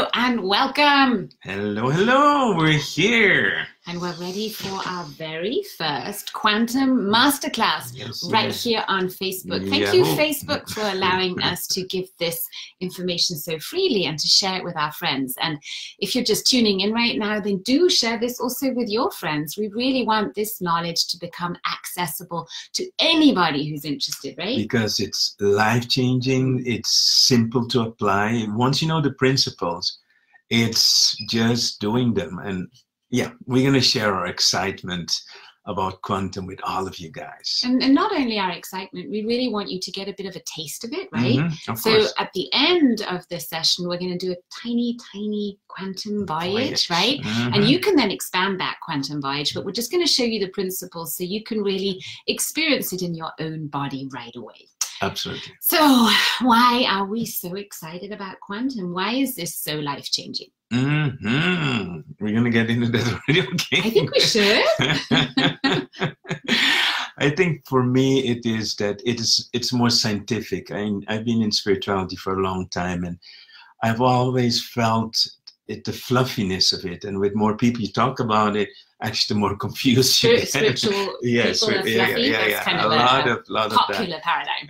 Oh, and welcome. Hello, hello, we're here. And we're ready for our very first Quantum Masterclass here on Facebook. Thank you, Facebook, for allowing us to give this information so freely and to share it with our friends. And if you're just tuning in right now, then do share this also with your friends. We really want this knowledge to become accessible to anybody who's interested, right? Because it's life-changing, it's simple to apply. Once you know the principles, it's just doing them. And yeah, we're going to share our excitement about quantum with all of you guys. And not only our excitement, we really want you to get a bit of a taste of it, right? So course. At the end of this session, we're going to do a tiny, tiny quantum voyage, right? And you can then expand that quantum voyage, but we're just going to show you the principles so you can really experience it in your own body right away. Absolutely. So why are we so excited about quantum? Why is this so life-changing? We're going to get into that already, okay? I think we should. I think for me it is that it's more scientific. I've been in spirituality for a long time, and I've always felt the fluffiness of it. And with more people you talk about it, actually the more confused you get. Spiritual people are fluffy. That's kind of a popular paradigm.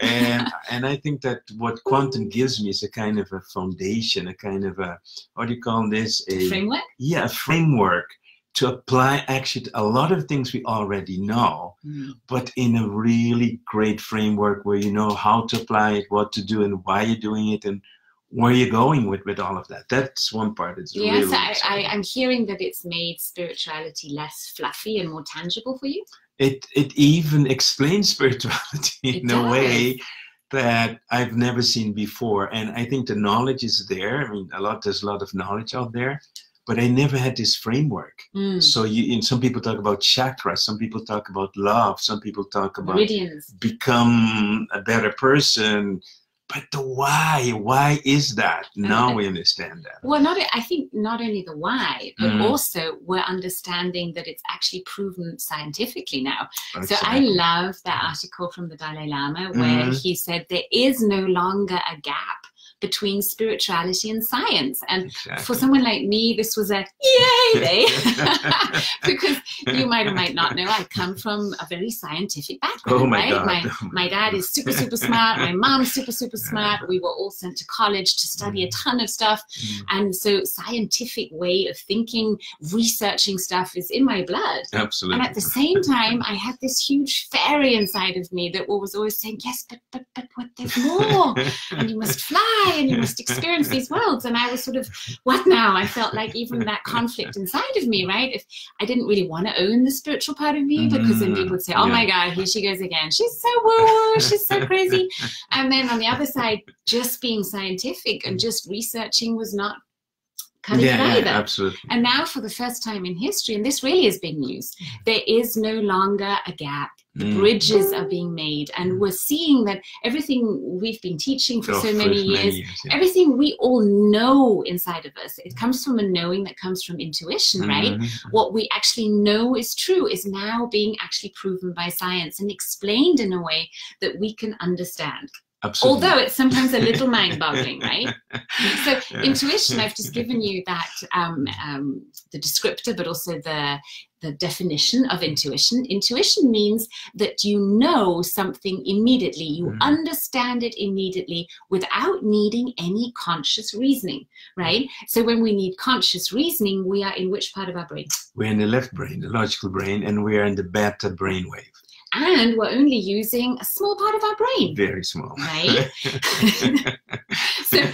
And I think that what quantum gives me is a kind of a foundation, a kind of a, what do you call this? A framework? Yeah, a framework to apply actually a lot of things we already know, but in a really great framework where you know how to apply it, what to do, and why you're doing it, and where you're going with all of that. That's one part. It's yes, really I'm hearing that it's made spirituality less fluffy and more tangible for you. It even explains spirituality in a way that I've never seen before. And I think the knowledge is there. I mean, there's a lot of knowledge out there, but I never had this framework. So some people talk about chakra, some people talk about love, some people talk about meridians, become a better person. But the why is that? Now we understand that. Well, I think not only the why, but also we're understanding that it's actually proven scientifically now. Exactly. So I love that article from the Dalai Lama where he said there is no longer a gap between spirituality and science. And for someone like me, this was a yay day. Because you might or might not know, I come from a very scientific background. Oh my God. My dad is super, super smart. My mom's super, super smart. We were all sent to college to study a ton of stuff. And so scientific way of thinking, researching stuff is in my blood. Absolutely. And at the same time, I had this huge fairy inside of me that was always saying, yes, but what, there's more. And you must fly. And you must experience these worlds. And I was sort of, what now? I felt like even that conflict inside of me, right? If I didn't really want to own the spiritual part of me, because then people would say, oh my God, here she goes again. She's so woo, she's so crazy. And then on the other side, just being scientific and just researching was not cutting it either. Absolutely. And now for the first time in history, and this really is big news, there is no longer a gap. The bridges are being made, and we're seeing that everything we've been teaching for so many years, everything we all know inside of us, it comes from a knowing that comes from intuition, right? What we actually know is true is now being actually proven by science and explained in a way that we can understand. Absolutely. Although it's sometimes a little mind-boggling, right? So intuition, I've just given you that, the descriptor, but also the definition of intuition. Intuition means that you know something immediately. You understand it immediately without needing any conscious reasoning, right? So when we need conscious reasoning, we are in which part of our brain? We're in the left brain, the logical brain, and we are in the beta brainwave. And we're only using a small part of our brain. Very small. Right? So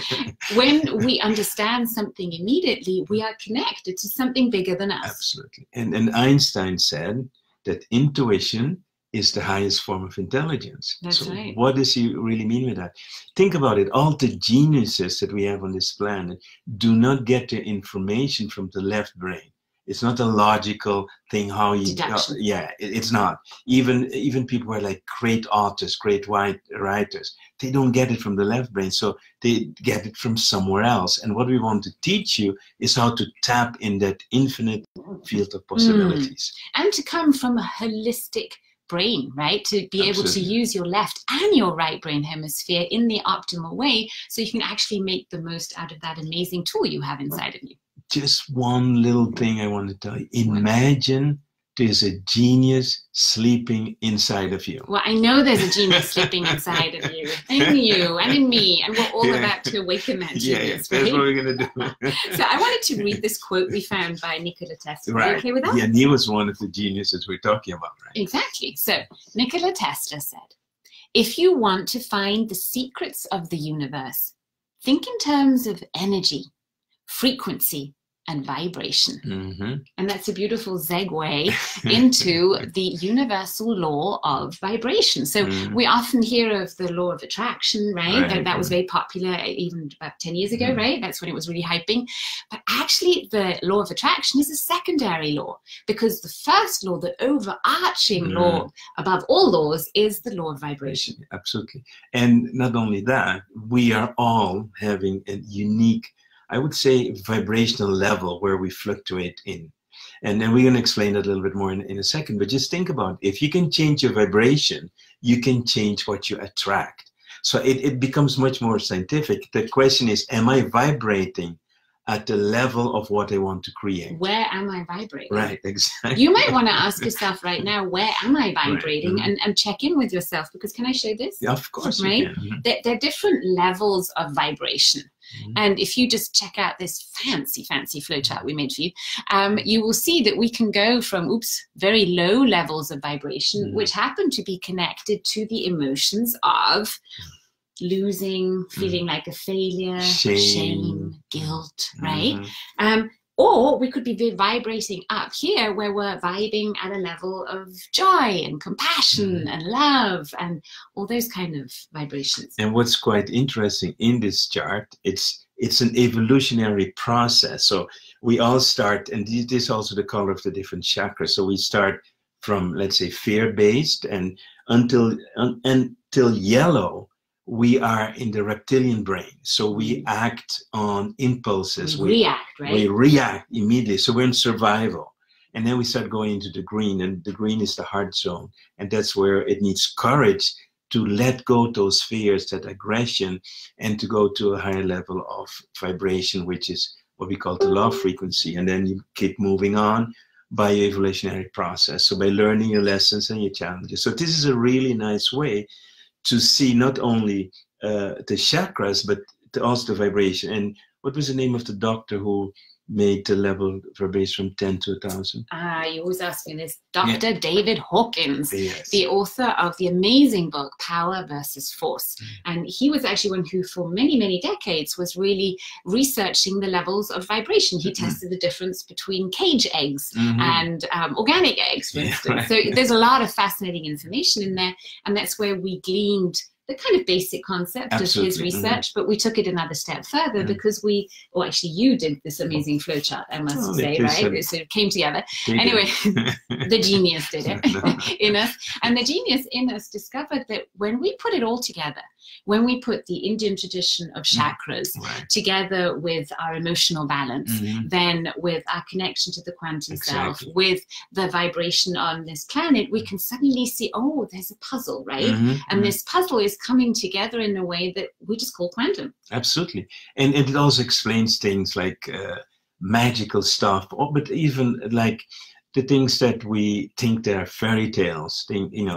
when we understand something immediately, we are connected to something bigger than us. Absolutely. And Einstein said that intuition is the highest form of intelligence. That's right. What does he really mean with that? Think about it. All the geniuses that we have on this planet do not get their information from the left brain. It's not a logical thing how you it's not. Even people who are like great authors, great writers, they don't get it from the left brain, so they get it from somewhere else. And what we want to teach you is how to tap in that infinite field of possibilities. And to come from a holistic brain, right? To be able to use your left and your right brain hemisphere in the optimal way, so you can actually make the most out of that amazing tool you have inside of you. Just one little thing I want to tell you. Imagine there's a genius sleeping inside of you. Well, I know there's a genius sleeping inside of you, and you, and in me, and we're all about to awaken that genius. That's right? what we're going to do. So I wanted to read this quote we found by Nikola Tesla. Right. Are you okay with that? Yeah, and he was one of the geniuses we're talking about, right? Exactly. So Nikola Tesla said, if you want to find the secrets of the universe, think in terms of energy, frequency, and vibration. And that's a beautiful segue into the universal law of vibration. So we often hear of the law of attraction, right? That was very popular even about 10 years ago, right? That's when it was really hyping. But actually the law of attraction is a secondary law, because the first law, the overarching law above all laws, is the law of vibration. Absolutely. And not only that, we are all having a unique, I would say, vibrational level where we fluctuate in. And then we're going to explain that a little bit more in a second. But just think about it. If you can change your vibration, you can change what you attract. So it becomes much more scientific. The question is, am I vibrating at the level of what I want to create? Where am I vibrating? Right, exactly. You might want to ask yourself right now, where am I vibrating? And check in with yourself, because can I show this? Yeah, of course. Right? There are different levels of vibration. And if you just check out this fancy flowchart we made for you, you will see that we can go from, very low levels of vibration, which happen to be connected to the emotions of losing, feeling like a failure, shame, guilt, right? Or we could be vibrating up here, where we're vibing at a level of joy and compassion and love and all those kind of vibrations. And what's quite interesting in this chart, it's an evolutionary process. So we all start, and this is also the color of the different chakras. So we start from, let's say, fear-based, and until yellow, we are in the reptilian brain. So we act on impulses. We react, right? We react immediately. So we're in survival. And then we start going into the green, and the green is the heart zone. And that's where it needs courage to let go those fears, that aggression, and to go to a higher level of vibration, which is what we call the love frequency. And then you keep moving on by your evolutionary process. So by learning your lessons and your challenges. So this is a really nice way to see not only the chakras, but also the vibration. And what was the name of the doctor who made the level vibration from 10 to 1,000? You always ask me this. Dr. David Hawkins, yes, the author of the amazing book, Power versus Force. And he was actually one who, for many, many decades, was really researching the levels of vibration. He tested the difference between cage eggs and organic eggs, for instance. So there's a lot of fascinating information in there. And that's where we gleaned the kind of basic concept of his research, but we took it another step further because actually you did this amazing flowchart, I must say, right? So it came together. Anyway, the genius did it in us. And the genius in us discovered that when we put it all together, when we put the Indian tradition of chakras together with our emotional balance, then with our connection to the quantum self, with the vibration on this planet, we can suddenly see, there's a puzzle, right? And this puzzle is coming together in a way that we just call quantum. Absolutely. And it also explains things like magical stuff, but even like the things that we think they're fairy tales.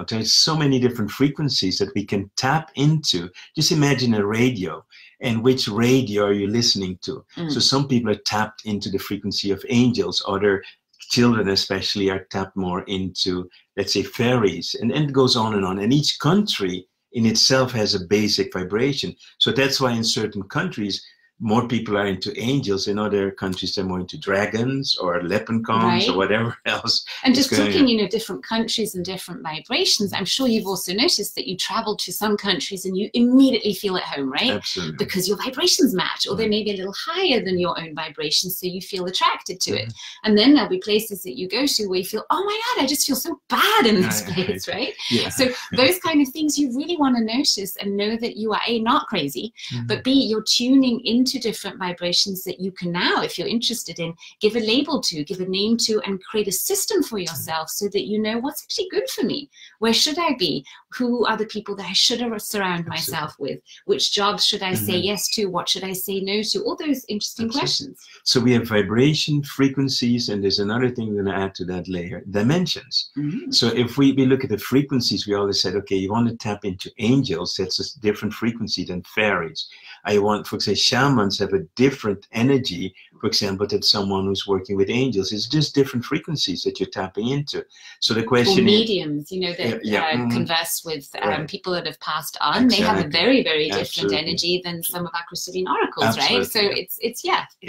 There's so many different frequencies that we can tap into. Just imagine a radio, and which radio are you listening to? So some people are tapped into the frequency of angels, other children especially are tapped more into, let's say, fairies, and it goes on and on. And each country in itself has a basic vibration. So that's why in certain countries, more people are into angels. In other countries, they're more into dragons or leprechauns or whatever else. And just talking, different countries and different vibrations, I'm sure you've also noticed that you travel to some countries and you immediately feel at home, right? Absolutely. Because your vibrations match, or they may be a little higher than your own vibration, so you feel attracted to it. And then there'll be places that you go to where you feel, oh my God, I just feel so bad in this place, right? So those kind of things you really want to notice and know that you are A, not crazy, but B, you're tuning into into different vibrations that you can now, if you're interested in, give a label to, give a name to, and create a system for yourself so that you know what's actually good for me. Where should I be? Who are the people that I should surround myself with? Which jobs should I say yes to? What should I say no to? All those interesting questions. So we have vibration, frequencies, and there's another thing we're going to add to that layer, dimensions. So if we look at the frequencies, we always said, okay, you want to tap into angels, that's a different frequency than fairies. I want, for example, shamans have a different energy, for example, than someone who's working with angels. It's just different frequencies that you're tapping into. So the question is, mediums, you know, that converse with people that have passed on, they have a very, very different energy than some of our crystalline oracles, right? So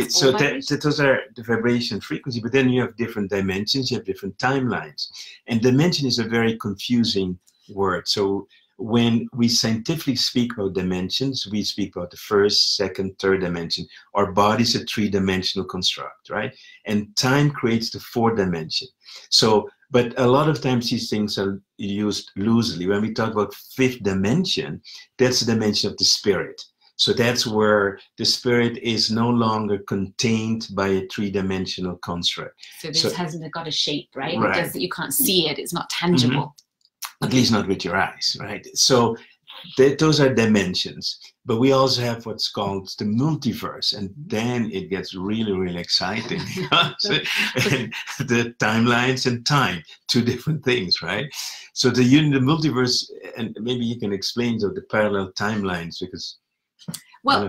so those are the vibration frequency, but then you have different dimensions, you have different timelines. And dimension is a very confusing word. So when we scientifically speak about dimensions, we speak about the first, second, third dimension. Our body is a three-dimensional construct, right? And time creates the fourth dimension. So, but a lot of times these things are used loosely. When we talk about fifth dimension, that's the dimension of the spirit. So that's where the spirit is no longer contained by a three-dimensional construct. So this hasn't got a shape, right? You can't see it, it's not tangible. At least not with your eyes, right? So those are dimensions. But we also have what's called the multiverse. And then it gets really, really exciting. And the timelines and time, two different things, right? So the multiverse, and maybe you can explain the parallel timelines, because... Well,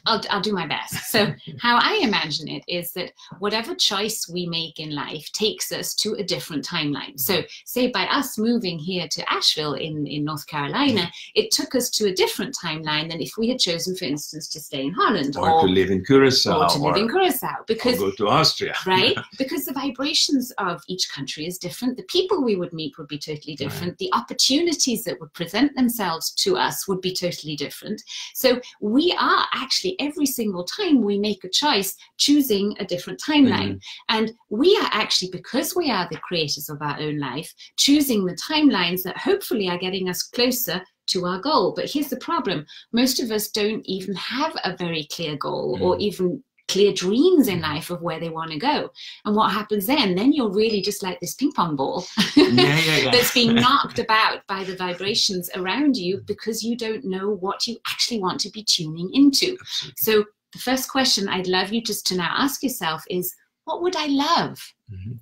I'll do my best. So how I imagine it is that whatever choice we make in life takes us to a different timeline. So say by us moving here to Asheville in North Carolina, it took us to a different timeline than if we had chosen, for instance, to stay in Holland. Or to live in Curacao. Or to live in Curacao. Because, or go to Austria. Right? Because the vibrations of each country is different. The people we would meet would be totally different. Right. The opportunities that would present themselves to us would be totally different. So we are actually, every single time we make a choice, choosing a different timeline. And we are actually, because we are the creators of our own life, choosing the timelines that hopefully are getting us closer to our goal. But here's the problem. Most of us don't even have a very clear goal or even clear dreams in life of where they want to go. And what happens then? Then you're really just like this ping pong ball that's being knocked about by the vibrations around you because you don't know what you actually want to be tuning into. So the first question I'd love you just to now ask yourself is, what would I love?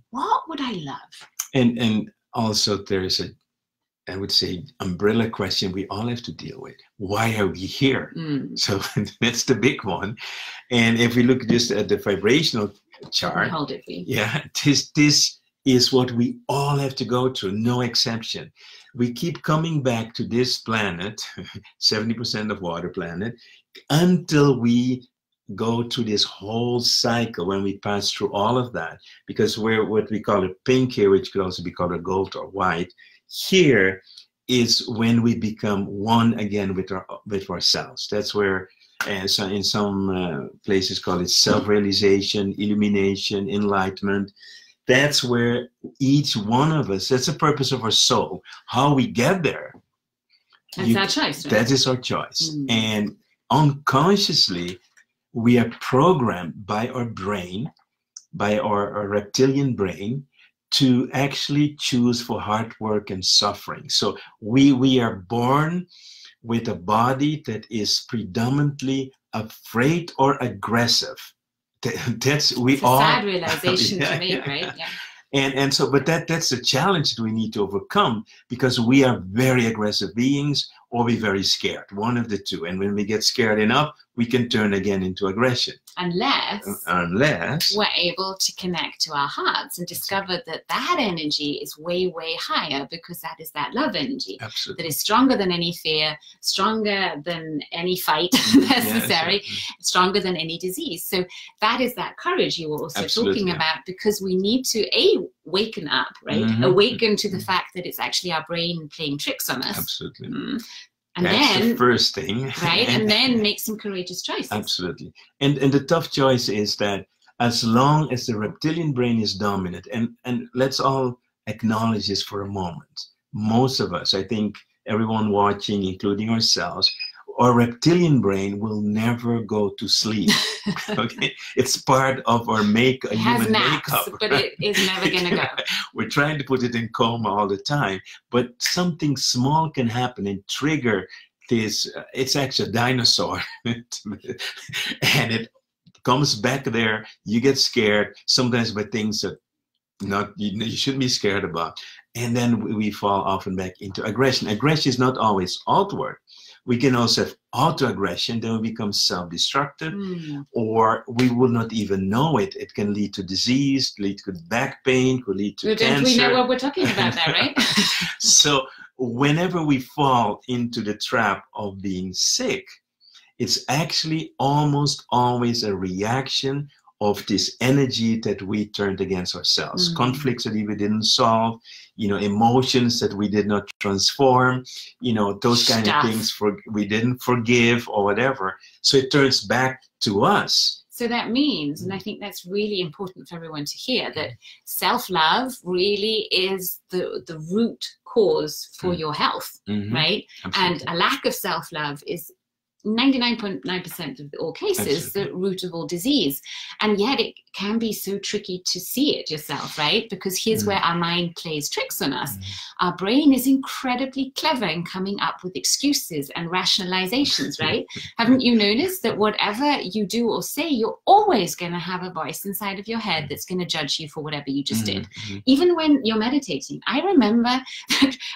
What would I love? And also there's a, I would say, umbrella question we all have to deal with. Why are we here? So that's the big one. And if we look just at the vibrational chart, this is what we all have to go through, no exception. We keep coming back to this planet, 70% of water planet, until we go through this whole cycle when we pass through all of that, because we're what we call a pink here, which could also be called a gold or white. Here is when we become one again with ourselves. That's where, so in some places call it self-realization, illumination, enlightenment. That's where each one of us, that's the purpose of our soul. How we get there. That's our choice, right? That is our choice. And unconsciously, we are programmed by our brain, by our reptilian brain, to actually choose for hard work and suffering. So we are born with a body that is predominantly afraid or aggressive. That's it's a sad realization to make, right? Yeah. And so, but that's the challenge that we need to overcome, because we are very aggressive beings, or we're very scared, one of the two. And when we get scared enough, we can turn again into aggression. Unless we're able to connect to our hearts and discover that that energy is way, way higher, because that is that love energy. Absolutely. That is stronger than any fear, stronger than any fight necessary, stronger than any disease. So that is that courage you were also talking about, because we need to waken up, right? Awaken to the fact that it's actually our brain playing tricks on us. Absolutely. And that's then the first thing, right? And then make some courageous choices. Absolutely. And the tough choice is that as long as the reptilian brain is dominant, and let's all acknowledge this for a moment. Most of us, I think everyone watching, including ourselves, our reptilian brain will never go to sleep. Okay, it's part of our human makeup, but right? It is never going to go. We're trying to put it in coma all the time, but something small can happen and trigger this. It's actually a dinosaur, and it comes back there. You get scared sometimes by things that you shouldn't be scared about, and then we fall often back into aggression. Aggression is not always outward. We can also have auto-aggression, then we become self-destructive, or we will not even know it. It can lead to disease, lead to back pain, could lead to cancer. Don't we know what we're talking about there, right? So whenever we fall into the trap of being sick, it's actually almost always a reaction of this energy that we turned against ourselves, conflicts that we didn't solve, emotions that we did not transform, those kind of things we didn't forgive or whatever. So it turns back to us. So that means, and I think that's really important for everyone to hear, that self-love really is the root cause for your health, right? Absolutely. And a lack of self-love is 99.9% of all cases the root of all disease, and yet it can be so tricky to see it yourself, right? Because here's where our mind plays tricks on us. Our brain is incredibly clever in coming up with excuses and rationalizations, right? Haven't you noticed that whatever you do or say, you're always going to have a voice inside of your head that's going to judge you for whatever you just did, even when you're meditating? I remember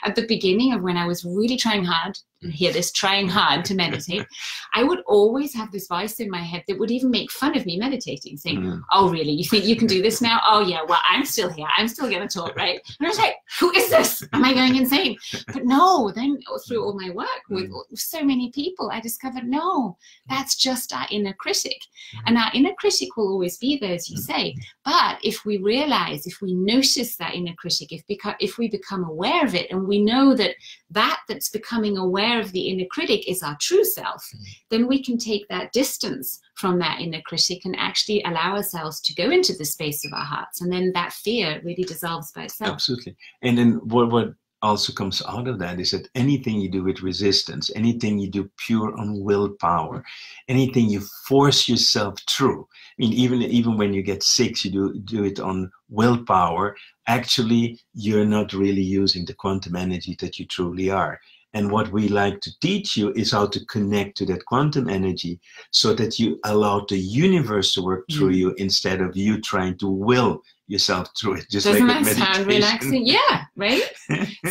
at the beginning of when I was really trying hard, hear this, trying hard to meditate, I would always have this voice in my head that would even make fun of me meditating, saying, oh, really? You think you can do this now? Oh, yeah, well, I'm still here. I'm still going to talk, right? And I was like, who is this? Am I going insane? But no, then through all my work with so many people, I discovered, no, that's just our inner critic. And our inner critic will always be there, as you say. But if we realize, if we notice that inner critic, if we become aware of it, and we know that that's becoming aware of the inner critic is our true self, then we can take that distance from that inner critic and actually allow ourselves to go into the space of our hearts. And then that fear really dissolves by itself. Absolutely. And then what also comes out of that is that anything you do with resistance, anything you do pure on willpower, anything you force yourself through, I mean, even when you get sick, you do it on willpower, actually you're not really using the quantum energy that you truly are. And what we like to teach you is how to connect to that quantum energy so that you allow the universe to work through you instead of you trying to will yourself through it. Just Doesn't like that sound relaxing? Yeah, right?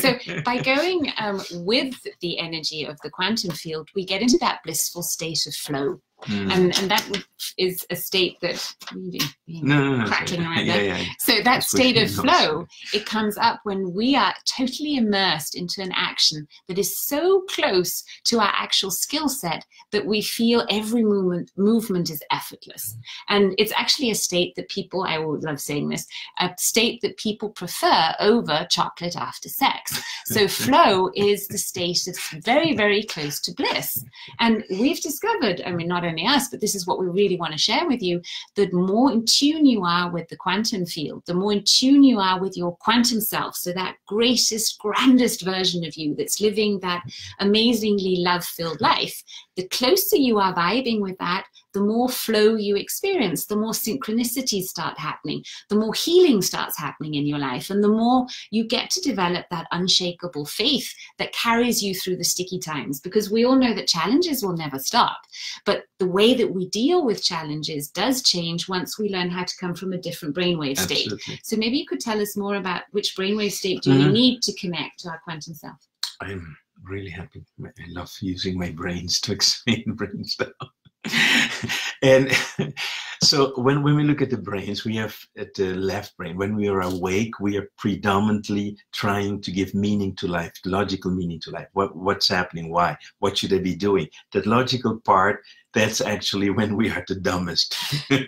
So by going with the energy of the quantum field, we get into that blissful state of flow. And that is a state that crackling around there. So that state of flow, it comes up when we are totally immersed into an action that is so close to our actual skill set that we feel every movement is effortless. And it's actually a state that people, I would love saying this, a state that people prefer over chocolate after sex. So flow is the state that's very, very close to bliss. And we've discovered, I mean, not only us, but this is what we really want to share with you, the more in tune you are with the quantum field, the more in tune you are with your quantum self, so that greatest, grandest version of you that's living that amazingly love-filled life, the closer you are vibing with that, the more flow you experience, the more synchronicities start happening, the more healing starts happening in your life, and the more you get to develop that unshakable faith that carries you through the sticky times. Because we all know that challenges will never stop, but the way that we deal with challenges does change once we learn how to come from a different brainwave state. Absolutely. So maybe you could tell us more about which brainwave state do we need to connect to our quantum self? I'm really happy. I love using my brains to explain brain stuff. And so when we look at the brains, we have at the left brain, when we are awake, we are predominantly trying to give meaning to life, logical meaning to life. What's happening? Why? What should I be doing? That logical part, that's actually when we are the dumbest. All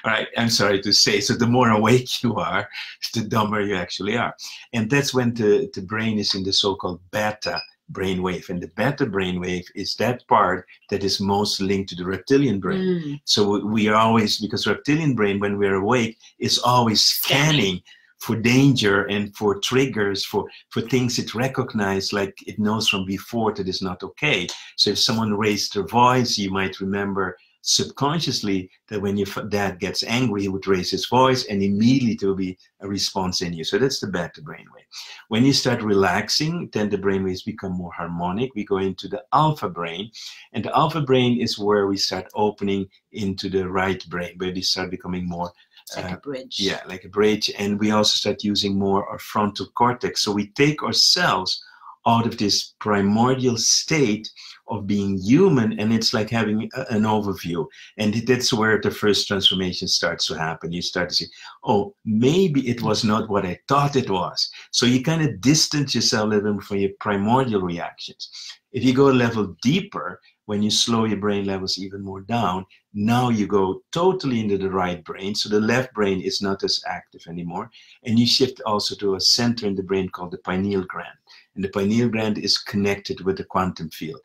right, I'm sorry to say. So the more awake you are, the dumber you actually are. And that's when the brain is in the so-called beta brainwave, and the beta brainwave is that part that is most linked to the reptilian brain. So we are always, because reptilian brain, when we're awake, is always scanning for danger and for triggers, for things it recognizes, like it knows from before that is not okay. So if someone raised their voice, you might remember subconsciously that when your dad gets angry, he would raise his voice, and immediately there will be a response in you. So that's the beta brainwave. When you start relaxing, then the brainwaves become more harmonic. We go into the alpha brain, and the alpha brain is where we start opening into the right brain, where we start becoming more like a bridge. Yeah, like a bridge. And we also start using more our frontal cortex. So we take ourselves out of this primordial state of being human, and it's like having an overview. And that's where the first transformation starts to happen. You start to see, oh, maybe it was not what I thought it was. So you kind of distance yourself a little bit from your primordial reactions. If you go a level deeper, when you slow your brain levels even more down, now you go totally into the right brain. So the left brain is not as active anymore. And you shift also to a center in the brain called the pineal gland. And the pineal gland is connected with the quantum field.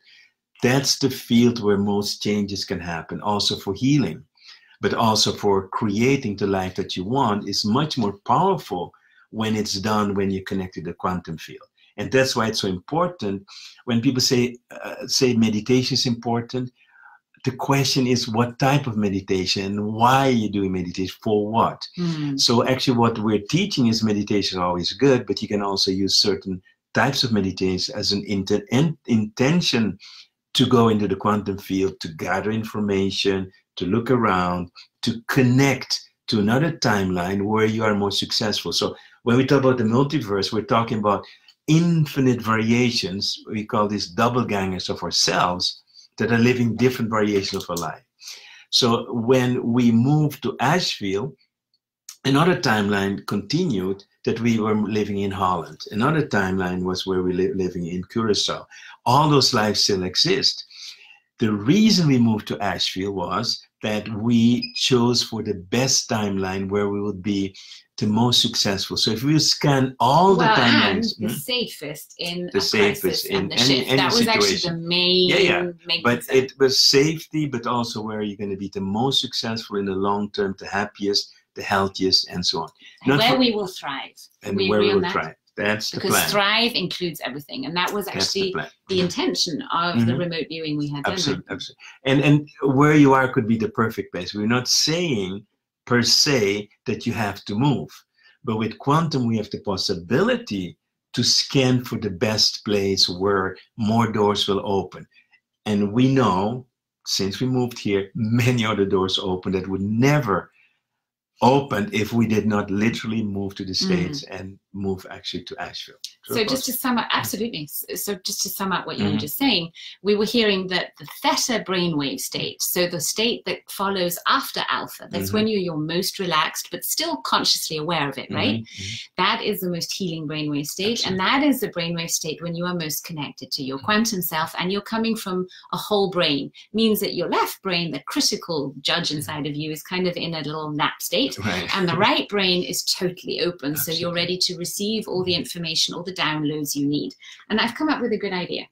That's the field where most changes can happen, also for healing, but also for creating the life that you want is much more powerful when it's done when you connect to the quantum field. And that's why it's so important. When people say meditation is important, the question is what type of meditation, why are you doing meditation, for what? So actually what we're teaching is meditation is always good, but you can also use certain types of meditation as an intention to go into the quantum field, to gather information, to look around, to connect to another timeline where you are more successful. So when we talk about the multiverse, we're talking about infinite variations. We call these doppelgangers of ourselves that are living different variations of our life. So when we moved to Asheville, another timeline continued that we were living in Holland. Another timeline was where we living in Curacao. All those lives still exist. The reason we moved to Asheville was that we chose for the best timeline where we would be the most successful. So if we scan all the timelines, and the safest in the safest in the any that was situation. Actually the main but concern. It was safety, but also where you're going to be the most successful in the long term, the happiest, the healthiest, and so on. And where we will thrive. And where we will thrive. That's the plan. Because thrive includes everything, and that was actually the intention of the remote viewing we had done. Absolutely. And where you are could be the perfect place. We're not saying per se that you have to move, but with quantum we have the possibility to scan for the best place where more doors will open. And we know, since we moved here, many other doors open that would never opened if we did not literally move to the States and move actually to Asheville. So just to sum up, absolutely. So just to sum up what you were just saying, we were hearing that the theta brainwave state, so the state that follows after alpha, that's when you're your most relaxed, but still consciously aware of it, right? That is the most healing brainwave state. And that is the brainwave state when you are most connected to your quantum self and you're coming from a whole brain. Means that your left brain, the critical judge inside of you, is kind of in a little nap state. And the right brain is totally open. So you're ready to receive all the information, all the downloads you need. And I've come up with a good idea.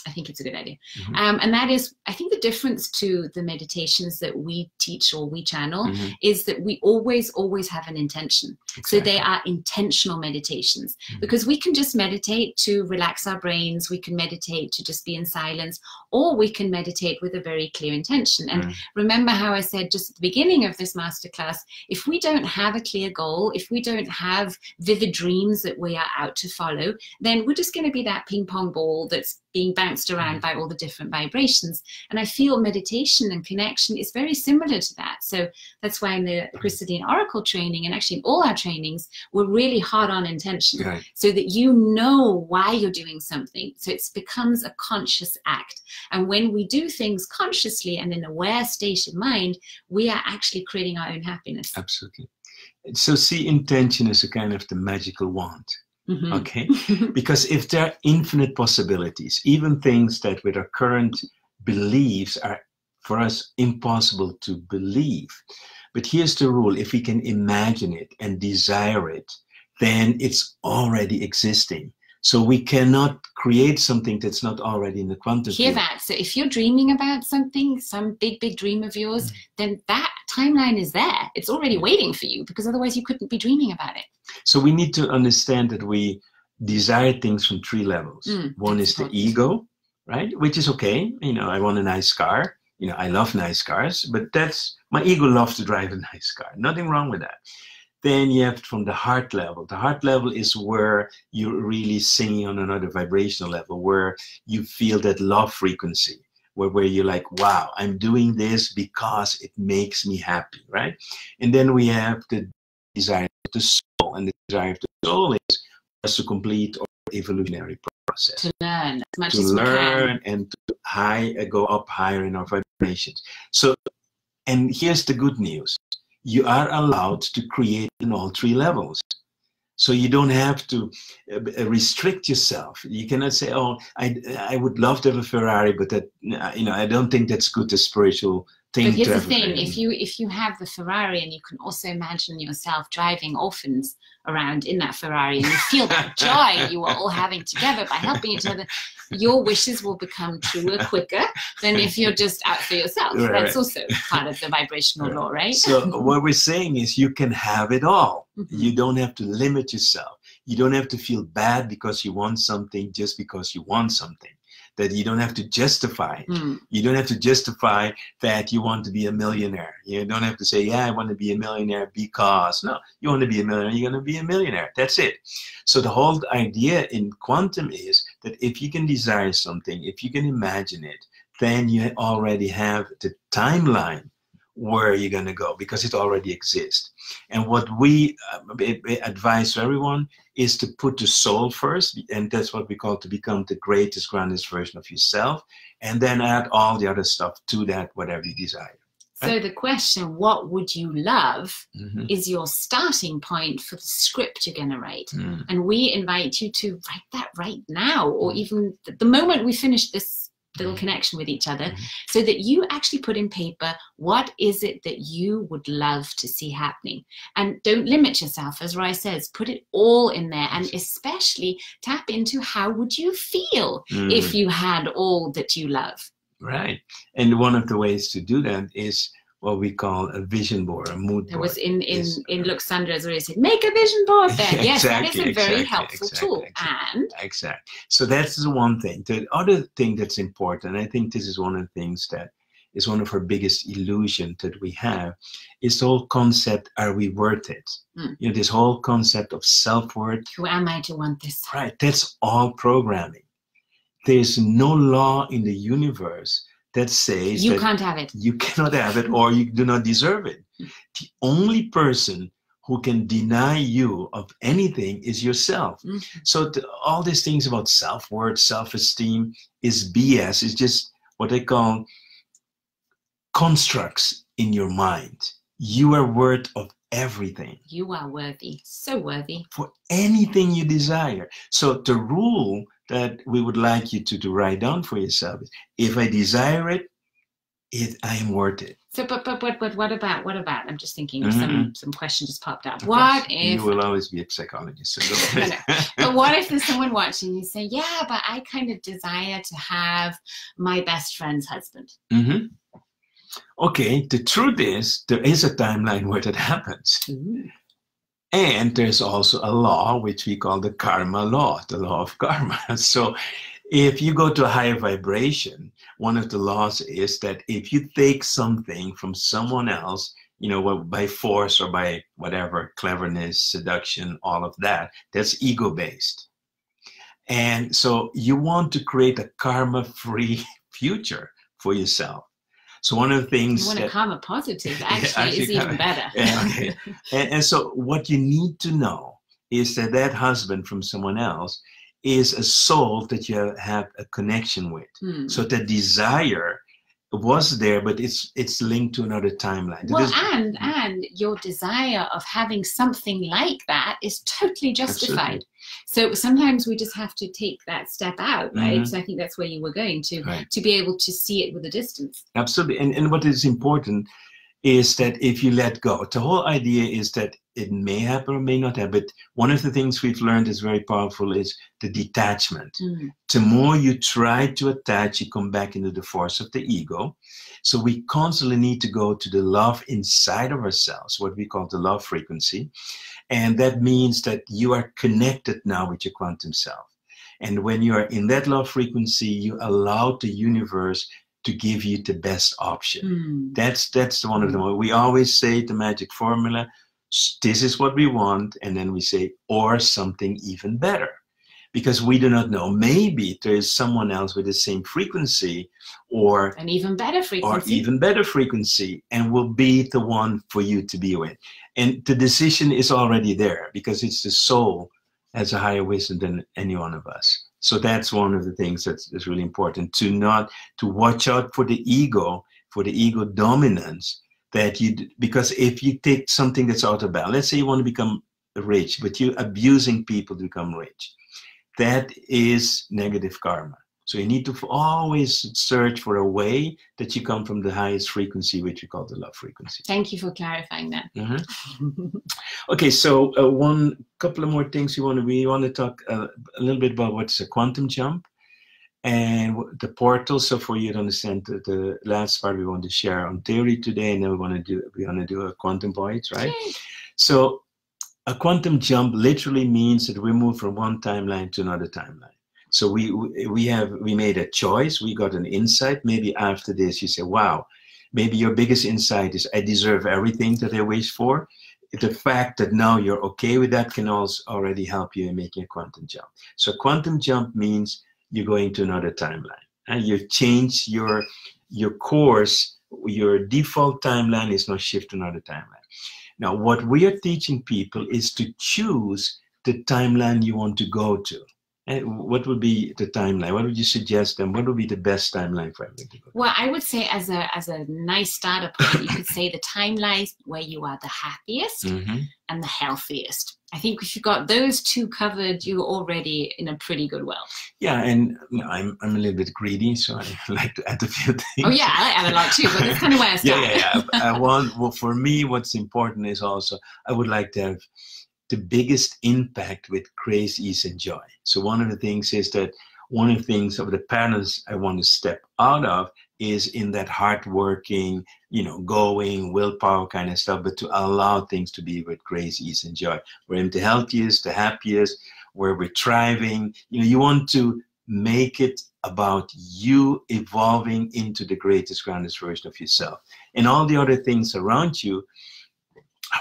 I think it's a good idea. And that is, I think the difference to the meditations that we teach or we channel is that we always have an intention. So they are intentional meditations because we can just meditate to relax our brains. We can meditate to just be in silence, or we can meditate with a very clear intention. And remember how I said just at the beginning of this masterclass, if we don't have a clear goal, if we don't have vivid dreams that we are out to follow, then we're just going to be that ping pong ball that's being bounced around by all the different vibrations. And I feel meditation and connection is very similar to that. So that's why in the crystalline oracle training, and actually in all our trainings, we're really hard on intention, so that you know why you're doing something. So it becomes a conscious act. And when we do things consciously and in an aware state of mind, we are actually creating our own happiness. Absolutely. So see intention as a kind of the magical wand. Okay, because if there are infinite possibilities, even things that with our current beliefs are for us impossible to believe. But here's the rule: if we can imagine it and desire it, then it's already existing. So we cannot create something that's not already in the quantum field. Hear that? So if you're dreaming about something, some big dream of yours, then that timeline is there. It's already waiting for you, because otherwise you couldn't be dreaming about it. So we need to understand that we desire things from 3 levels. One is the ego, right? Which is okay. You know, I want a nice car. You know, I love nice cars, but that's, my ego loves to drive a nice car. Nothing wrong with that. Then you have from the heart level. The heart level is where you're really singing on another vibrational level, where you feel that love frequency, where you're like, wow, I'm doing this because it makes me happy, right? And then we have the desire of the soul, and the desire of the soul is for us to complete our evolutionary process. To learn as much as we can. And to go up higher in our vibrations. So, and here's the good news. You are allowed to create in all 3 levels. So you don't have to restrict yourself. You cannot say, oh, I would love to have a Ferrari, but that, you know, I don't think that's good, the spiritual thing. But here's the thing, if you have the Ferrari and you can also imagine yourself driving orphans around in that Ferrari and you feel that joy you are all having together by helping each other, your wishes will become truer quicker than if you're just out for yourself. Right. That's also part of the vibrational law, right? So what we're saying is you can have it all. You don't have to limit yourself. You don't have to feel bad because you want something just because you want something. That you don't have to justify. You don't have to justify that you want to be a millionaire. You don't have to say, yeah, I want to be a millionaire because. No, you want to be a millionaire, you're going to be a millionaire. That's it. So the whole idea in quantum is that if you can desire something, if you can imagine it, then you already have the timeline where you're going to go, because it already exists. And what we advise to everyone is to put the soul first, and that's what we call to become the greatest, grandest version of yourself, and then add all the other stuff to that, whatever you desire. So the question, what would you love, is your starting point for the script you're going to write. And we invite you to write that right now, or even the moment we finish this little connection with each other, so that you actually put in paper, what is it that you would love to see happening? And don't limit yourself, as Roy says, put it all in there, and especially tap into how would you feel if you had all that you love. Right. And one of the ways to do that is what we call a vision board, a mood board. There was in Luxandra's already said, make a vision board then. Yes, that is a very helpful tool. Exactly. So that's the one thing. The other thing that's important, I think this is one of the things that is one of our biggest illusions that we have, is the whole concept, are we worth it? You know, this whole concept of self-worth. Who am I to want this? Right, that's all programming. There's no law in the universe that says you can't have it. You cannot have it, or you do not deserve it. The only person who can deny you of anything is yourself. So all these things about self-worth, self-esteem is BS. It's just what they call constructs in your mind. You are worth of everything. You are worthy, so worthy. For anything you desire. So the rule that we would like you to write down for yourself is, if I desire it, I am worth it. So, but what about? I'm just thinking, some question just popped up. What if... You will always be a psychologist. So no. But what if there's someone watching and you say, yeah, but I kind of desire to have my best friend's husband. Okay, the truth is, there is a timeline where that happens. And there's also a law, which we call the karma law, the law of karma. So if you go to a higher vibration, one of the laws is that if you take something from someone else, you know, by force or by whatever, cleverness, seduction, all of that, that's ego-based. And so you want to create a karma-free future for yourself. So one of the things... You want a karma positive, actually is even better. Okay. And so what you need to know is that that husband from someone else is a soul that you have a connection with. So the desire was there, but it's linked to another timeline. Well, and your desire of having something like that is totally justified. Absolutely. So sometimes we just have to take that step out, right? So I think that's where you were going to be able to see it with a distance. Absolutely. And what is important is that if you let go, the whole idea is that it may happen or may not happen. But one of the things we've learned is very powerful is the detachment. The more you try to attach, you come back into the force of the ego. So we constantly need to go to the love inside of ourselves, what we call the love frequency. And that means that you are connected now with your quantum self. And when you are in that love frequency, you allow the universe to give you the best option. That's one of them. We always say the magic formula, this is what we want, and then we say, or something even better. Because we do not know. Maybe there is someone else with the same frequency or an even better frequency. And will be the one for you to be with. And the decision is already there because it's the soul has a higher wisdom than any one of us. So that's one of the things that's really important, to watch out for the ego dominance, because if you take something that's out of balance, let's say you want to become rich, but you're abusing people to become rich. That is negative karma. So you need to always search for a way that you come from the highest frequency, which we call the love frequency. Thank you for clarifying that. Okay, so couple of more things we want to talk a little bit about what's a quantum jump and the portal. So for you to understand the last part, we want to share on theory today, and then we want to do a quantum voyage, right? Yay. So a quantum jump literally means that we move from one timeline to another timeline. So we made a choice. We got an insight. Maybe after this, you say, wow, maybe your biggest insight is I deserve everything that I wish for. The fact that now you're okay with that can also already help you in making a quantum jump. So a quantum jump means you're going to another timeline. And you change your course. Your default timeline is now shift to another timeline. Now, what we are teaching people is to choose the timeline you want to go to. And what would be the timeline? What would you suggest them? What would be the best timeline for everyone to go to? Well, I would say as a nice starter point, you could say the timeline where you are the happiest and the healthiest. I think if you got those two covered, you're already in a pretty good world. Yeah, and I'm a little bit greedy, so I like to add a few things. Oh yeah, I add a lot too, but that's kind of where I start. Well, for me, what's important is also I would like to have the biggest impact with grace, ease, and joy. So one of the things is that one of the things of the patterns I want to step out of is in that hardworking, going, willpower kind of stuff, but to allow things to be with grace, ease, and joy. We're in the healthiest, the happiest, where we're thriving. You want to make it about you evolving into the greatest, grandest version of yourself. And all the other things around you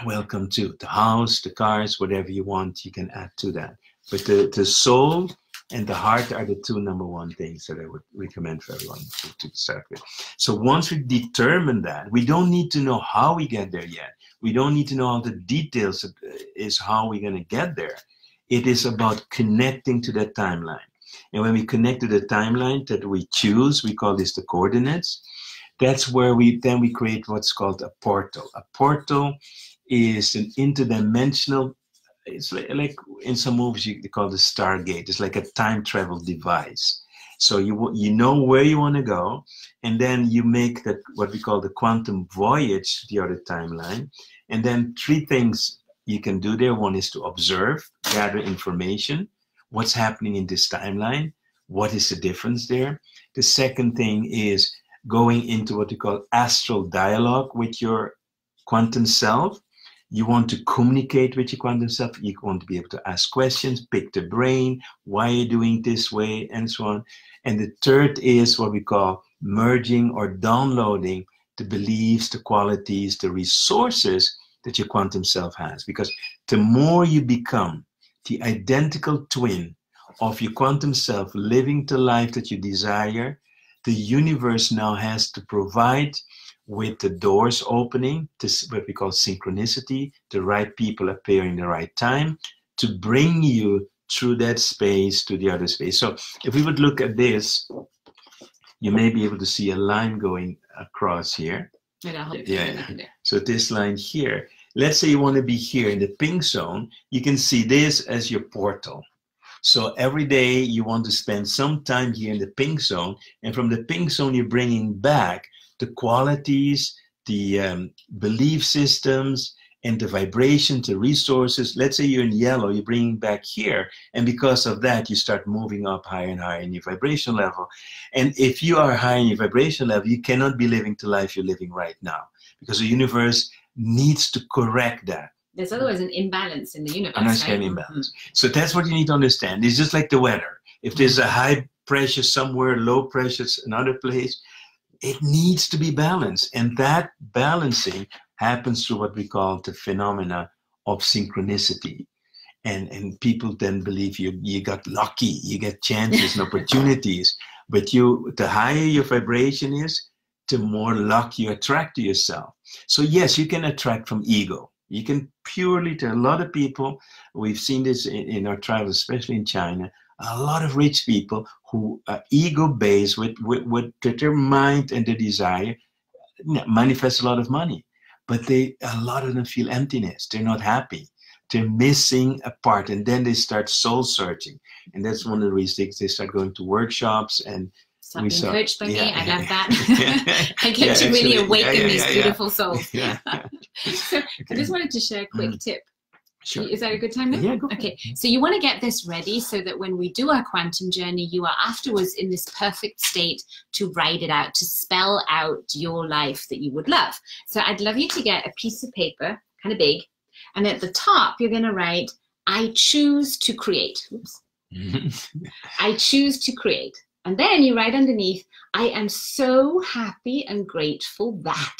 are welcome too. The house, the cars, whatever you want, you can add to that. But the soul and the heart are the two number one things that I would recommend for everyone to start with. So once we determine that, we don't need to know how we get there yet. We don't need to know all the details is how we're going to get there. It is about connecting to that timeline. And when we connect to the timeline that we choose, we call this the coordinates. That's where we create what's called a portal. A portal is an interdimensional, it's like in some movies you call it Stargate. It's like a time travel device. So you know where you want to go, and then you make that what we call the quantum voyage to the other timeline. And then three things you can do there. One is to observe, gather information. What's happening in this timeline? What is the difference there? The second thing is going into what we call astral dialogue with your quantum self. You want to communicate with your quantum self. You want to be able to ask questions, pick the brain, why are you doing this way, and so on. And the third is what we call merging or downloading the beliefs, the qualities, the resources that your quantum self has. Because the more you become the identical twin of your quantum self, living the life that you desire, the universe now has to provide with the doors opening, this what we call synchronicity, the right people appear in the right time to bring you through that space to the other space. So if we would look at this, you may be able to see a line going across here. Yeah. So this line here, let's say you want to be here in the pink zone, you can see this as your portal. So every day you want to spend some time here in the pink zone, and from the pink zone you're bringing back the qualities, the belief systems, and the vibration, the resources. Let's say you're in yellow, you're bringing back here. And because of that, you start moving up higher and higher in your vibration level. And if you are high in your vibration level, you cannot be living the life you're living right now, because the universe needs to correct that. There's otherwise an imbalance in the universe. Right? Imbalance. So that's what you need to understand. It's just like the weather. If there's a high pressure somewhere, low pressure another place, it needs to be balanced. And that balancing happens through what we call the phenomena of synchronicity. And people then believe you got lucky, you get chances and opportunities. But the higher your vibration is, the more luck you attract to yourself. So yes, you can attract from ego. You can purely, to a lot of people, we've seen this in our travels, especially in China, a lot of rich people who are ego-based with their mind and their desire manifest a lot of money. But a lot of them feel emptiness. They're not happy. They're missing a part. And then they start soul searching. And that's one of the reasons they start going to workshops and stop being coached by me. I love that. I get to really awaken these beautiful souls. So I just wanted to share a quick tip. Sure. Is that a good time now? Yeah, go ahead. Okay, so you want to get this ready so that when we do our quantum journey, you are afterwards in this perfect state to write it out, to spell out your life that you would love. So I'd love you to get a piece of paper, kind of big, and at the top, you're going to write, I choose to create. Oops. I choose to create. And then you write underneath, I am so happy and grateful that.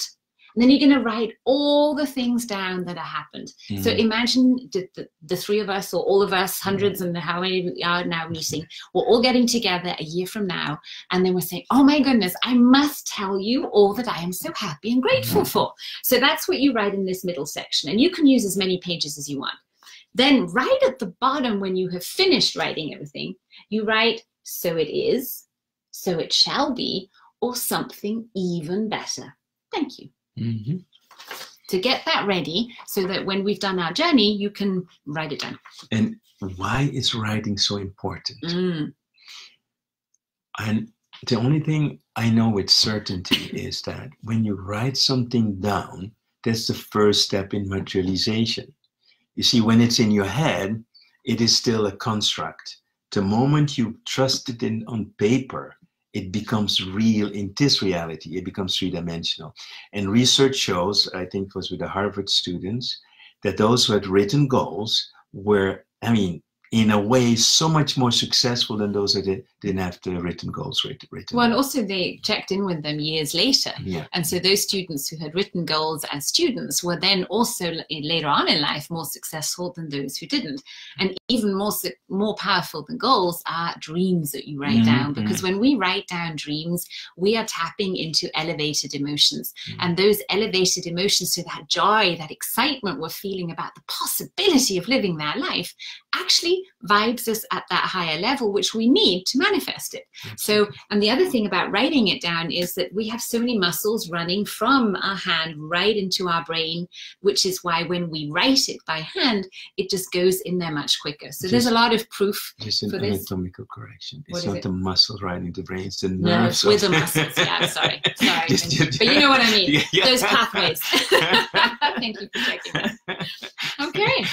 And then you're going to write all the things down that have happened. So imagine the three of us, or all of us, hundreds and how many we are now meeting, we're all getting together a year from now. And then we're saying, oh my goodness, I must tell you all that I am so happy and grateful for. So that's what you write in this middle section. And you can use as many pages as you want. Then right at the bottom, when you have finished writing everything, you write, so it is, so it shall be, or something even better. Thank you. To get that ready so that when we've done our journey, you can write it down. And why is writing so important? And the only thing I know with certainty is that when you write something down, that's the first step in materialization. You see, when it's in your head, it is still a construct. The moment you trust it on paper, it becomes real in this reality. It becomes three-dimensional. And research shows, I think it was with the Harvard students, that those who had written goals were, I mean, in a way, so much more successful than those that didn't have the written goals written. Well, and also they checked in with them years later. And so those students who had written goals as students were then also later on in life more successful than those who didn't. And even more powerful than goals are dreams that you write down, because when we write down dreams, we are tapping into elevated emotions. And those elevated emotions, so that joy, that excitement we're feeling about the possibility of living that life, actually vibes us at that higher level, which we need to manifest it. So, and the other thing about writing it down is that we have so many muscles running from our hand right into our brain, which is why when we write it by hand, it just goes in there much quicker. So there's a lot of proof for this. Just an anatomical correction. It's not the muscles right into the brain, it's the nerves. No, it's with the muscles, yeah, sorry. But you know what I mean, those pathways. Thank you for checking that. Okay.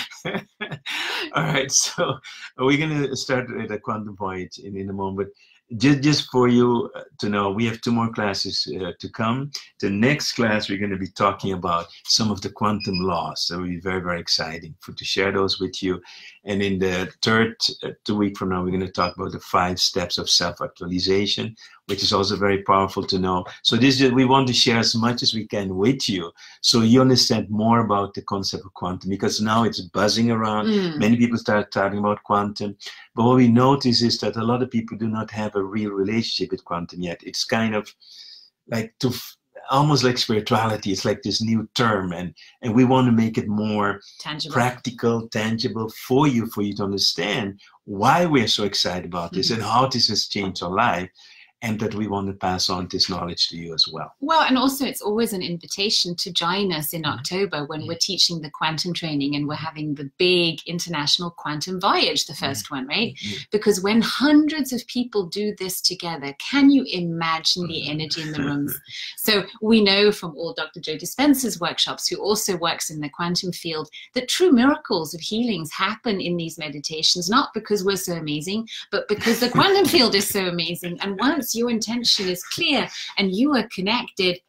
All right, so we're going to start with a Quantum Voyage in a moment. Just for you to know, we have 2 more classes to come. The next class, we're going to be talking about some of the quantum laws. So it'll be very, very exciting to share those with you. And in the third 2 weeks from now, we're going to talk about the 5 steps of self-actualization, which is also very powerful to know. So we want to share as much as we can with you, so you understand more about the concept of quantum, because now it's buzzing around. Many people start talking about quantum. But what we notice is that a lot of people do not have a real relationship with quantum yet. It's kind of like almost like spirituality. It's like this new term, and we want to make it more tangible, practical, tangible for you to understand why we're so excited about this and how this has changed our life. and that we want to pass on this knowledge to you as well. Well, and also it's always an invitation to join us in October when we're teaching the quantum training, and we're having the big international Quantum Voyage, the first one, right? Because when hundreds of people do this together, can you imagine the energy in the rooms? So we know from all Dr. Joe Dispenza's workshops, who also works in the quantum field, that true miracles of healings happen in these meditations, not because we're so amazing, but because the quantum field is so amazing. And once your intention is clear and you are connected,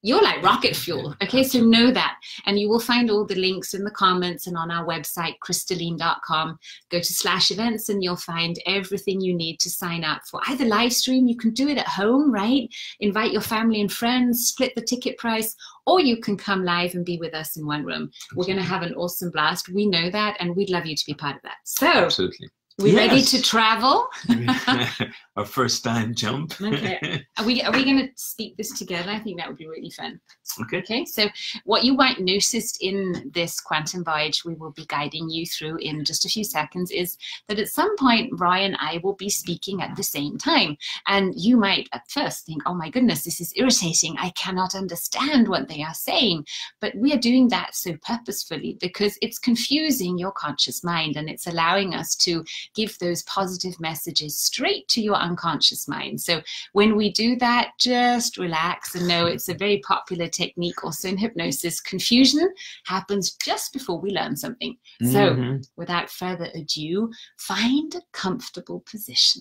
you're like rocket fuel. Okay, so know that. And you will find all the links in the comments and on our website, crystalline.com. Go to /events and you'll find everything you need to sign up for either live stream. You can do it at home, right? Invite your family and friends, split the ticket price, or you can come live and be with us in one room. We're going to have an awesome blast. We know that, and we'd love you to be part of that. So, absolutely. We ready to travel? Our first time jump. Okay. Are we going to speak this together? I think that would be really fun. Okay. Okay. So what you might notice in this Quantum Voyage we will be guiding you through in just a few seconds is that at some point Roy and I will be speaking at the same time. And you might at first think, oh my goodness, this is irritating. I cannot understand what they are saying. But we are doing that so purposefully because it's confusing your conscious mind, and it's allowing us to give those positive messages straight to your unconscious mind. So when we do that, just relax and know it's a very popular technique also in hypnosis. Confusion happens just before we learn something. So without further ado, find a comfortable position.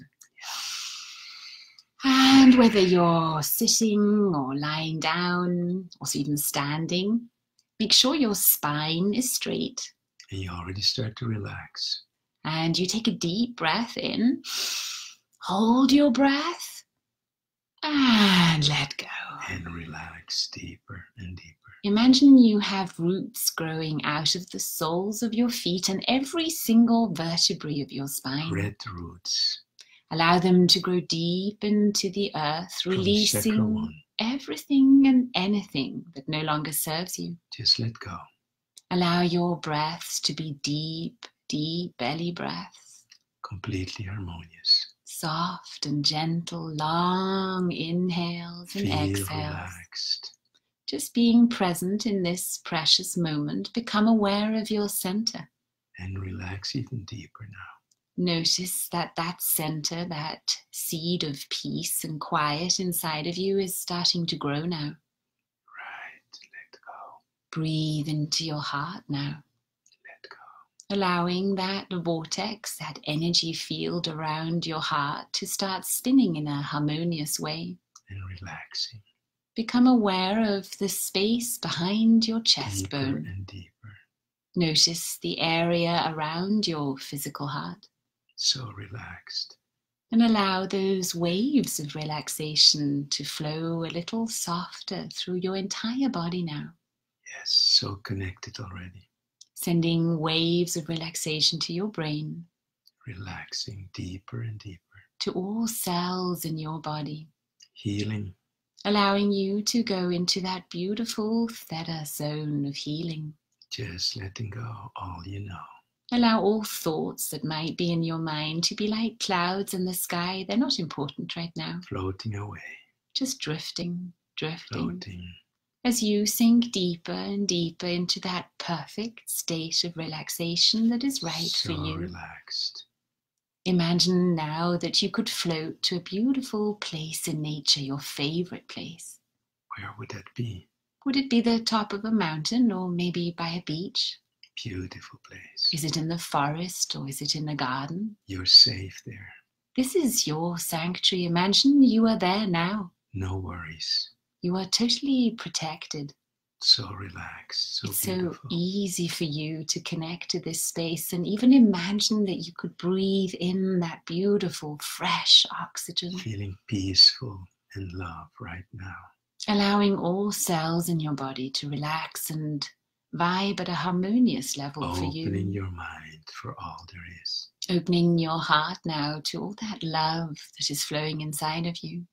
And whether you're sitting or lying down, or even standing, make sure your spine is straight. And you already start to relax. And you take a deep breath in, hold your breath, and let go. And relax deeper and deeper. Imagine you have roots growing out of the soles of your feet and every single vertebrae of your spine. Red roots. Allow them to grow deep into the earth, releasing everything and anything that no longer serves you. Just let go. Allow your breaths to be deep, deep belly breaths. Completely harmonious. Soft and gentle, long inhales and exhales. Relaxed. Just being present in this precious moment, become aware of your center. And relax even deeper now. Notice that that center, that seed of peace and quiet inside of you is starting to grow now. Right, let go. Breathe into your heart now. Allowing that vortex, that energy field around your heart to start spinning in a harmonious way. And relaxing. Become aware of the space behind your chest bone. Deeper and deeper. Notice the area around your physical heart. So relaxed. And allow those waves of relaxation to flow a little softer through your entire body now. Yes, so connected already. Sending waves of relaxation to your brain. Relaxing deeper and deeper. To all cells in your body. Healing. Allowing you to go into that beautiful Theta zone of healing. Just letting go all you know. Allow all thoughts that might be in your mind to be like clouds in the sky. They're not important right now. Floating away. Just drifting, drifting. Floating. As you sink deeper and deeper into that perfect state of relaxation that is right for you. Relaxed. Imagine now that you could float to a beautiful place in nature, your favorite place. Where would that be? Would it be the top of a mountain or maybe by a beach? Beautiful place. Is it in the forest or is it in a garden? You're safe there. This is your sanctuary. Imagine you are there now. No worries. You are totally protected. So relaxed, so it's beautiful. So easy for you to connect to this space and even imagine that you could breathe in that beautiful, fresh oxygen. Feeling peaceful and love right now. Allowing all cells in your body to relax and vibe at a harmonious level for you. Opening your mind for all there is. Opening your heart now to all that love that is flowing inside of you.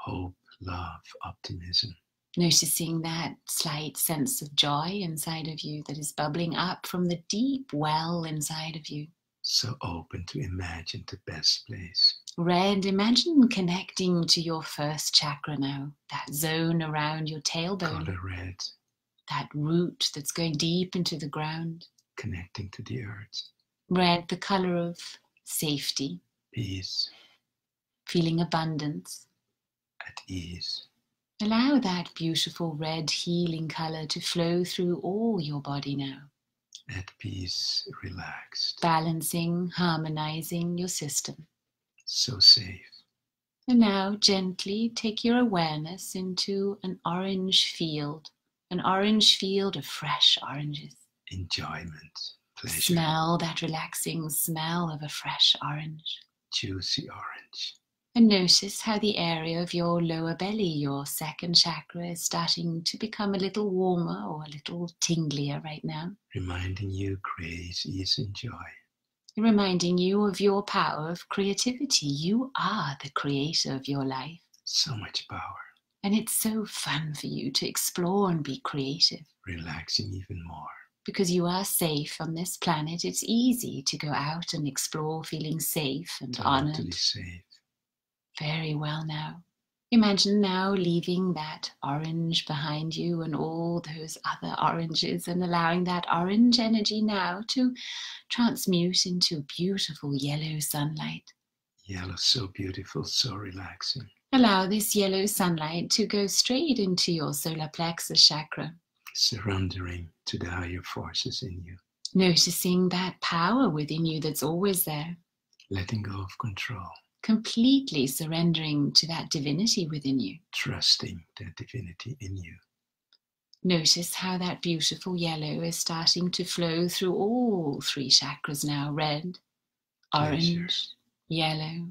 Hope, love, optimism. Noticing that slight sense of joy inside of you that is bubbling up from the deep well inside of you. So open to imagine the best place. Red, imagine connecting to your first chakra now, that zone around your tailbone. Color red. That root that's going deep into the ground. Connecting to the earth. Red, the color of safety. Peace. Feeling abundance. At ease. Allow that beautiful red healing color to flow through all your body now. At peace, relaxed. Balancing, harmonizing your system. So safe. And now gently take your awareness into an orange field of fresh oranges. Enjoyment, pleasure. Smell that relaxing smell of a fresh orange. Juicy orange. And notice how the area of your lower belly, your second chakra, is starting to become a little warmer or a little tinglier right now. Reminding you grace, ease, and joy. Reminding you of your power of creativity. You are the creator of your life. So much power. And it's so fun for you to explore and be creative. Relaxing even more. Because you are safe on this planet, it's easy to go out and explore feeling safe and honored. Totally safe. Very well now. Imagine now leaving that orange behind you and all those other oranges and allowing that orange energy now to transmute into beautiful yellow sunlight. Yellow, so beautiful, so relaxing. Allow this yellow sunlight to go straight into your solar plexus chakra. Surrendering to the higher forces in you. Noticing that power within you that's always there. Letting go of control. Completely surrendering to that divinity within you. Trusting that divinity in you. Notice how that beautiful yellow is starting to flow through all three chakras now. Red, orange, Pleasure. Yellow.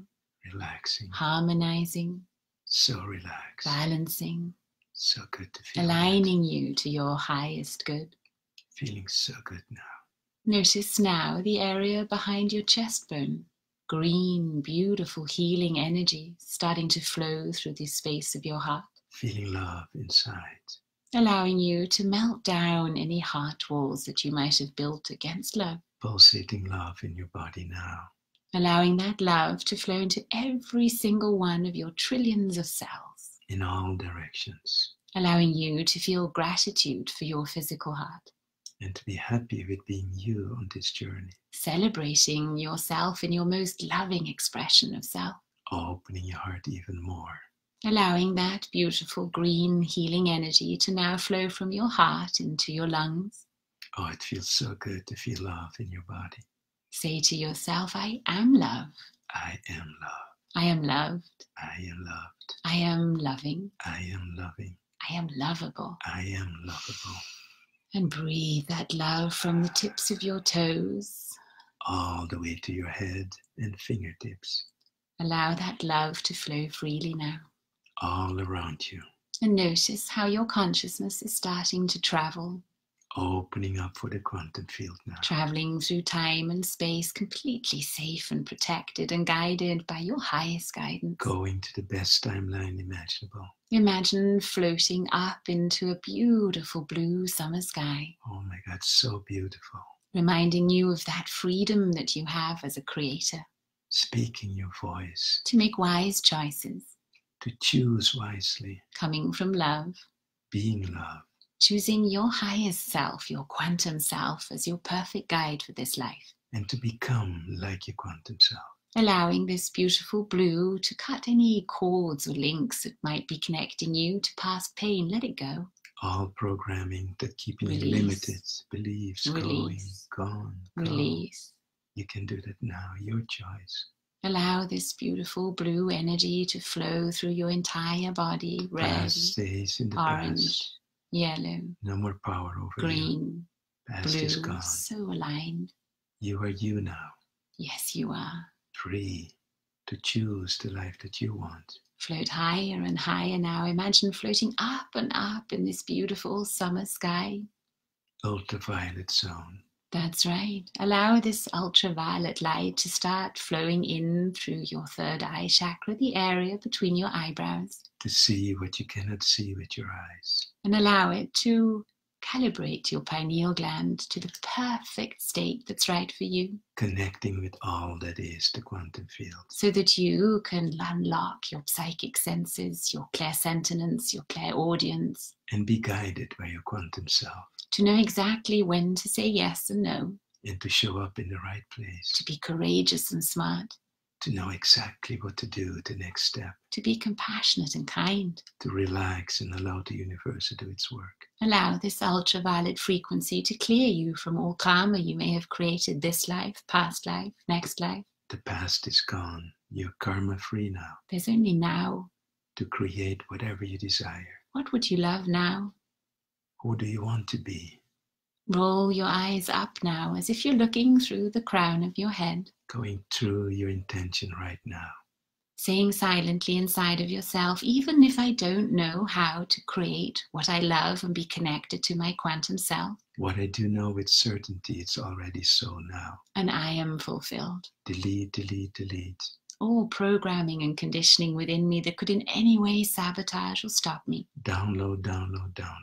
Relaxing. Harmonizing. So relaxed. Balancing. So good to feel. Aligning you to your highest good. Feeling so good now. Notice now the area behind your chest bone. Green, beautiful, healing energy starting to flow through the space of your heart. Feeling love inside. Allowing you to melt down any heart walls that you might have built against love. Pulsating love in your body now. Allowing that love to flow into every single one of your trillions of cells. In all directions. Allowing you to feel gratitude for your physical heart. And to be happy with being you on this journey. Celebrating yourself in your most loving expression of self. Opening your heart even more. Allowing that beautiful green healing energy to now flow from your heart into your lungs. Oh, it feels so good to feel love in your body. Say to yourself, I am love. I am love. I am loved. I am loved. I am loving. I am loving. I am lovable. I am lovable. And breathe that love from the tips of your toes. All the way to your head and fingertips. Allow that love to flow freely now. All around you. And notice how your consciousness is starting to travel. Opening up for the quantum field now. Traveling through time and space, completely safe and protected and guided by your highest guidance. Going to the best timeline imaginable. Imagine floating up into a beautiful blue summer sky. Oh my God, so beautiful. Reminding you of that freedom that you have as a creator. Speaking your voice. To make wise choices. To choose wisely. Coming from love. Being love. Choosing your highest self, your quantum self, as your perfect guide for this life. And to become like your quantum self. Allowing this beautiful blue to cut any cords or links that might be connecting you to past pain. Let it go. All programming that keeping you limited, beliefs going, gone. Release. You can do that now, your choice. Allow this beautiful blue energy to flow through your entire body. Red, past stays in the orange, past. Yellow, No more power over green, you. Past is blue, gone. so aligned. You are you now. Yes, you are. Free to choose the life that you want. Float higher and higher now. Imagine floating up and up in this beautiful summer sky. Ultraviolet zone. That's right. Allow this ultraviolet light to start flowing in through your third eye chakra, the area between your eyebrows. To see what you cannot see with your eyes. And allow it to calibrate your pineal gland to the perfect state that's right for you. Connecting with all that is the quantum field. So that you can unlock your psychic senses, your clairsentience, your clairaudience. And be guided by your quantum self. To know exactly when to say yes and no. And to show up in the right place. To be courageous and smart. To know exactly what to do at the next step. To be compassionate and kind. To relax and allow the universe to do its work. Allow this ultraviolet frequency to clear you from all karma you may have created this life, past life, next life. The past is gone. You're karma free now. There's only now. To create whatever you desire. What would you love now? Who do you want to be? Roll your eyes up now as if you're looking through the crown of your head. Going through your intention right now. Saying silently inside of yourself, even if I don't know how to create what I love and be connected to my quantum self. What I do know with certainty, it's already so now. And I am fulfilled. Delete, delete, delete. All programming and conditioning within me that could in any way sabotage or stop me. Download, download, download.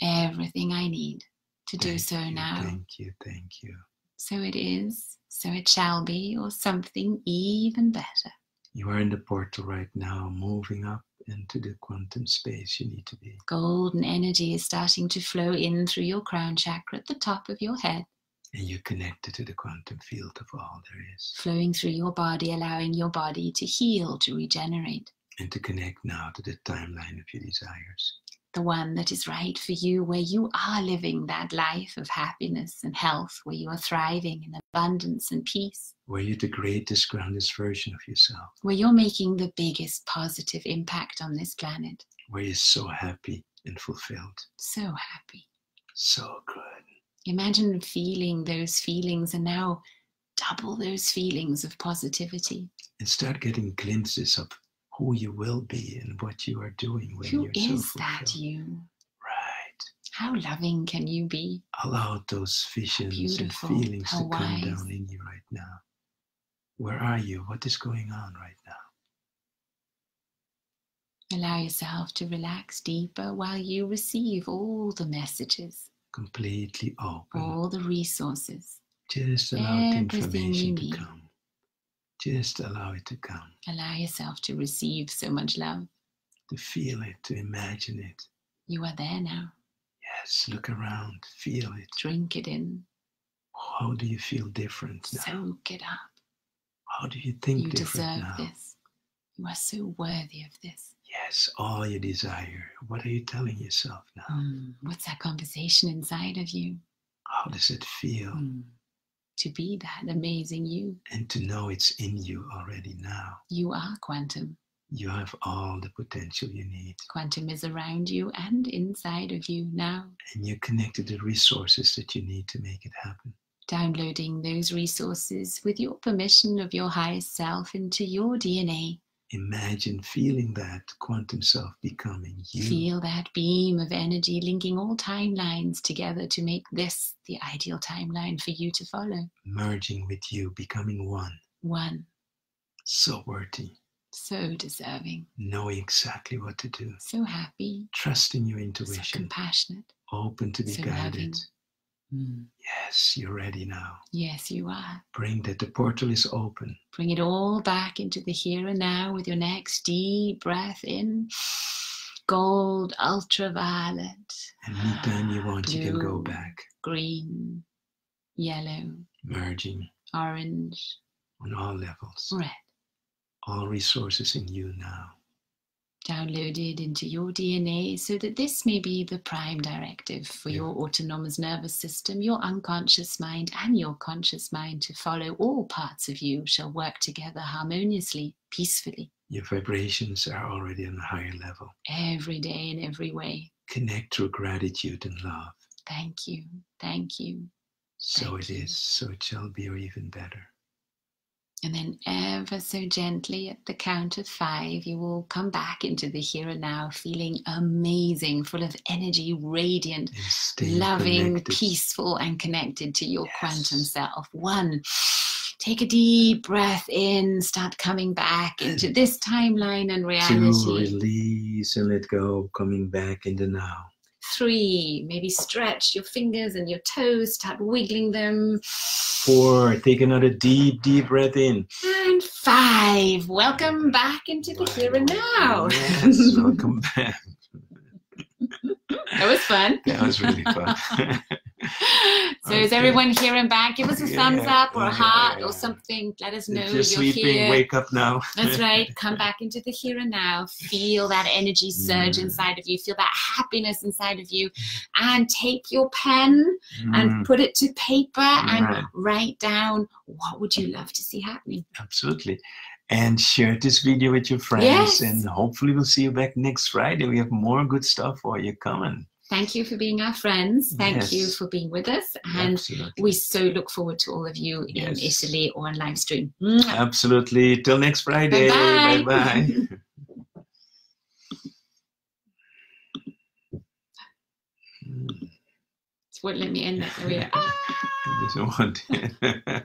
Everything I need to do so now. Thank you, thank you. So it is, so it shall be, or something even better. You are in the portal right now, moving up into the quantum space you need to be. Golden energy is starting to flow in through your crown chakra at the top of your head. And you're connected to the quantum field of all there is. Flowing through your body, allowing your body to heal, to regenerate. And to connect now to the timeline of your desires. The one that is right for you, where you are living that life of happiness and health, where you are thriving in abundance and peace. Where you're the greatest, grandest version of yourself. Where you're making the biggest positive impact on this planet. Where you're so happy and fulfilled. So happy. So good. Imagine feeling those feelings and now double those feelings of positivity. And start getting glimpses of who you will be and what you are doing when you're so fulfilled. Who is that you? Right. How loving can you be? Allow those visions and feelings to come down in you right now. Where are you? What is going on right now? Allow yourself to relax deeper while you receive all the messages. Completely open. All the resources. Just allow the information to come. Just allow it to come. Allow yourself to receive so much love. To feel it, to imagine it. You are there now. Yes, look around, feel it. Drink it in. How do you feel different now? Soak it up. How do you think different now? You deserve this. You are so worthy of this. Yes, all you desire. What are you telling yourself now? What's that conversation inside of you? How does it feel? To be that amazing you. And to know it's in you already now. You are quantum. You have all the potential you need. Quantum is around you and inside of you now. And you're connected to the resources that you need to make it happen. Downloading those resources with your permission of your highest self into your DNA. Imagine feeling that quantum self becoming you. Feel that beam of energy linking all timelines together to make this the ideal timeline for you to follow. Merging with you, becoming one. One. So worthy. So deserving. Knowing exactly what to do. So happy. Trusting your intuition. So compassionate. Open to be so guided. Yes, you're ready now. Yes, you are. Bring that the portal is open. Bring it all back into the here and now with your next deep breath in. Gold, ultraviolet. And anytime you want, blue, you can go back. Green, yellow. Merging. Orange. On all levels. Red. All resources in you now. Downloaded into your DNA so that this may be the prime directive for your autonomous nervous system, your unconscious mind and your conscious mind to follow. All parts of you shall work together harmoniously, peacefully. Your vibrations are already on a higher level. Every day in every way. Connect through gratitude and love. Thank you. Thank you. So it is, so it shall be, or even better. And then ever so gently at the count of 5, you will come back into the here and now feeling amazing, full of energy, radiant, loving, connected. Peaceful and connected to your quantum self. 1, take a deep breath in, start coming back into this timeline and reality. 2, release and let go, coming back in the now. 3, maybe stretch your fingers and your toes, start wiggling them. 4, take another deep, deep breath in. And 5, welcome back into the here and now. Yes, welcome back. That was fun. That was really fun. So is everyone hearing back? Give us a thumbs up or a heart or something. Let us know if you're sleeping, here. Wake up now. That's right. Come back into the here and now. Feel that energy surge inside of you. Feel that happiness inside of you. And take your pen and put it to paper and write down, what would you love to see happening? Absolutely. And share this video with your friends. Yes. And hopefully we'll see you back next Friday. We have more good stuff for you coming. Thank you for being our friends. Thank you for being with us. And we so look forward to all of you in Italy or on live stream. Absolutely. Till next Friday. Bye-bye. Bye-bye. It won't let me end that. There we go. It doesn't want to.